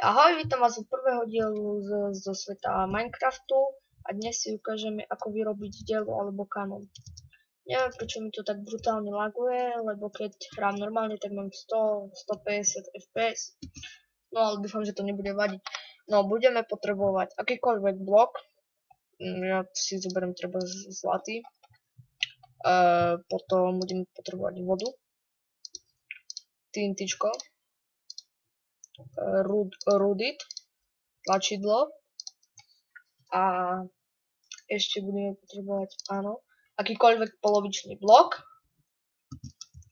Ahoj, vítam vás u prvého dielu zo sveta Minecraftu a dnes si ukážeme, ako vyrobiť dielo alebo kanon. Neviem, prečo mi to tak brutálne laguje, lebo keď hrám normálne, tak mám 100-150 fps. No ale dúfam, že to nebude vadiť. No, budeme potrebovať akýkoľvek blok. Ja si zoberiem treba zlatý. Potom budeme potrebovať vodu, TNTčko, rudit, tlačidlo a ešte budeme potrebovať, áno, akýkoľvek polovičný blok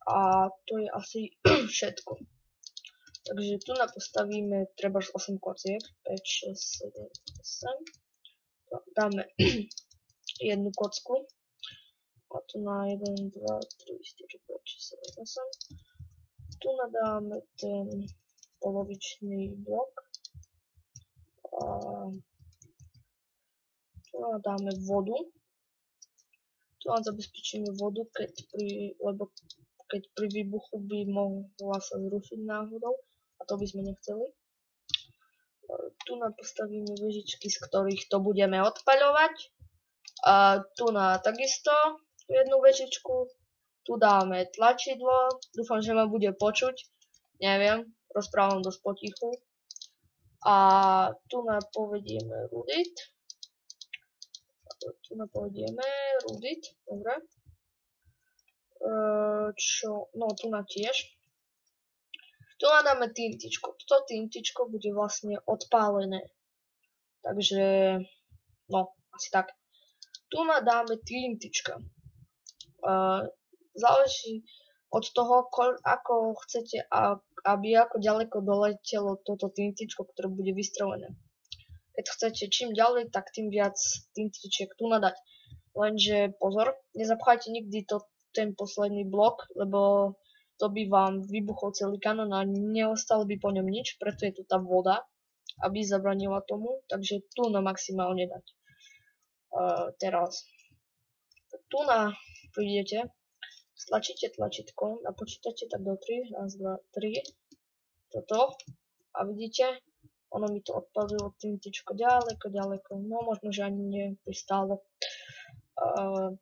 a to je asi všetko. Takže tu postavíme treba 8 kociek, 5, 6, 7, 8. Dáme jednu kocku a tu na 1, 2, 3, 4, 5, 6, 7, 8. Tu nadáme ten polovičný blok a tu nadáme vodu. Tu zabezpečíme vodu, lebo keď pri výbuchu by mohla sa zrušiť náhodou a to by sme nechceli. Tu postavíme vežičky, z ktorých to budeme odpaľovať. A tu takisto jednu vežičku. Tu dáme tlačidlo, dúfam, že ma bude počuť, neviem, rozprávam dosť potichu. A tu povedieme rudit. Dobre. No tu tiež. Tu dáme TNTčko. Toto TNTčko bude vlastne odpálené. Takže, no, asi tak. Tu dáme TNTčka. Záleží od toho, ako chcete, aby ako ďaleko doletelo toto TNTčko, ktoré bude vystrelené. Keď chcete čím ďalej, tak tým viac TNTčiek tu nadať. Lenže pozor, nezapchajte nikdy ten posledný blok, lebo to by vám vybuchol celý kanón a neostalo by po ňom nič, preto je tu tá voda, aby zabranila tomu, takže tu maximálne dať. Teraz tu prídete, stlačíte tlačítko, napočítate tak do 3, 1, 2, 3, toto a vidíte, ono mi to odpadlo TNTčko ďaleko, no možno, že ani nepristálo.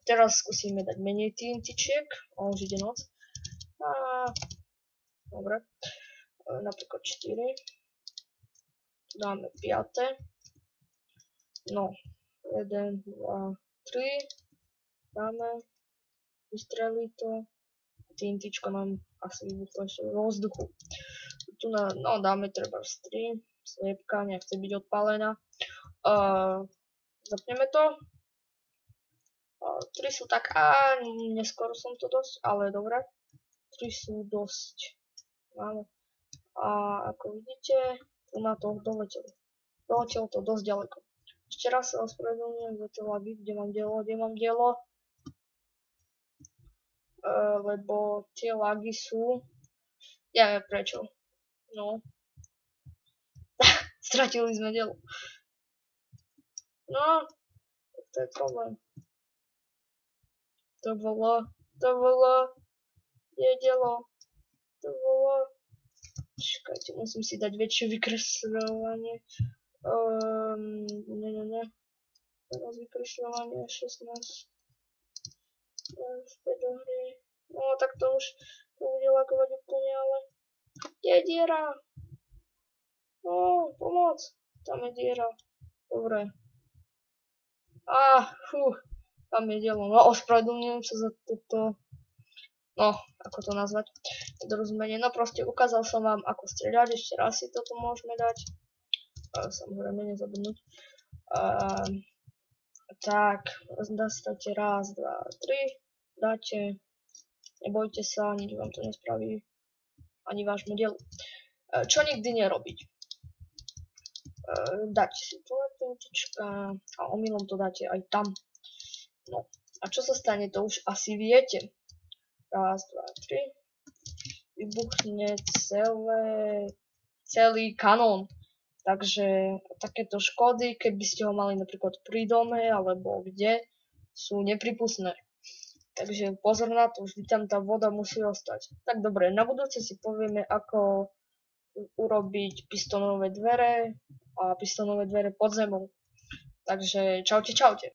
Teraz skúsime dať menej TNTčiek, už ide noc. Dobre, napríklad 4, dáme 5, no 1, 2, 3, dáme, vystrelí to, TNTčko nám asi vybuchlo ešte vo vzduchu. Tu dáme treba 3, sliepka, nechce byť odpálená. Zapneme to. 3 sú tak, neskoro som to dosť, ale dobre. 3 sú dosť. Áno. A ako vidíte, tu na to doletelo. Doletelo to dosť ďaleko. Ešte raz sa ospravedlňujem za tie lagy, kde mám dielo. Lebo tie lagy sú, ja neviem prečo. No. Stratili sme dielo. No, to je problém. To bolo, je dielo. To bolo. Čakajte, musím si dať väčšie vykresľovanie. Ne. Teraz vykresľovanie 16. Späť do hry. No, tak to už bude lagovať úplne, ale je diera. No, pomoc. Tam je diera. Dobre. Tam je dielo. No, ospravedlňujem sa za toto. No, ako to nazvať? Nedorozumenie. No proste ukázal som vám, ako streľať. Ešte raz si toto môžeme dať. Samozrejme nezabudnúť. Tak, nastavte 1, 2, 3. Dáte. Nebojte sa, nič vám to nespraví. Ani vášmu dielu. Čo nikdy nerobiť? Dáte si tu TNTčka a omylom to dáte aj tam. No, a čo sa stane, to už asi viete. 1, 2, 3. Vybuchne celý kanón. Takže takéto škody, keby ste ho mali napríklad pri dome alebo kde, sú nepripustné. Takže pozor na to, vždy tam tá voda musí ostať. Tak dobre, na budúce si povieme, ako urobiť pistónové dvere a pistónové dvere pod zemou. Takže čaute.